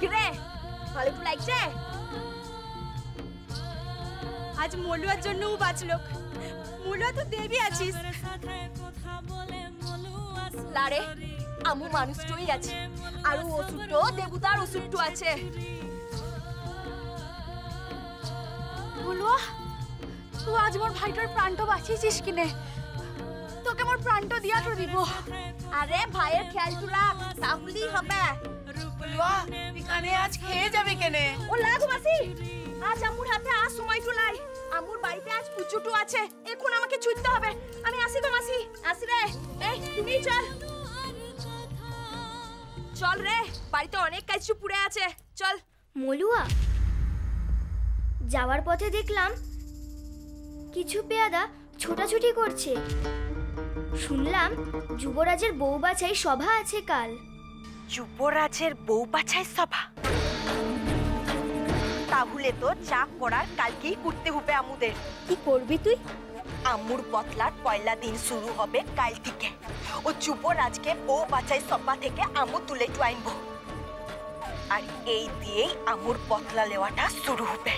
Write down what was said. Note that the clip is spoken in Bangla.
কিরে ভালো তো লাগছে? আজ মলুয়ার জন্য বাঁচলো। মলুয়া তো দেবী আছিস। লারে আমু মানুষটাই আছে আর ওষুধটো দেবতার ওষুধটো আছে। মলুয়া তুই আজ মোর ভাইটার প্রাণটা বাঁচিয়েছিস কিনে? তোকে মোর প্রাণটা দিয়া তো দিব। আরে ভাইয়ের খেয়াল তো রাখ তাহলেই হবে। বাহ এখানে আজ খেয়ে যাবে কেনে? ও লাগো মাসি আজ আমুর হাতে আজ সময় তো নাই। আমুর বাড়িতে আজ পুচুটু আছে, এখন আমাকে ছুটতে হবে। আমি আসি তো মাসি, আসি রে। এই তুমি চল চল রে, বাড়িতে অনেক কিছু পুড়ে আছে, চল। মলুয়া যাওয়ার পথে দেখলাম কিছু পেয়াদা ছোটাছুটি করছে। শুনলাম যুবরাজের বউ বাছাই সভা আছে কাল। যুবরাজের বউ বাছাই সভা? তাহলে তো যা করার কালকেই করতে হবে আমুদের। কি করবি তুই? আমুর বদলার পয়লা দিন শুরু হবে কাল থেকে। ও যুবরাজকে বউ বাছাই সভা থেকে আমু তুলে আনবো, আর এই দিয়েই আমুর বদলা নেওয়াটা শুরু হবে।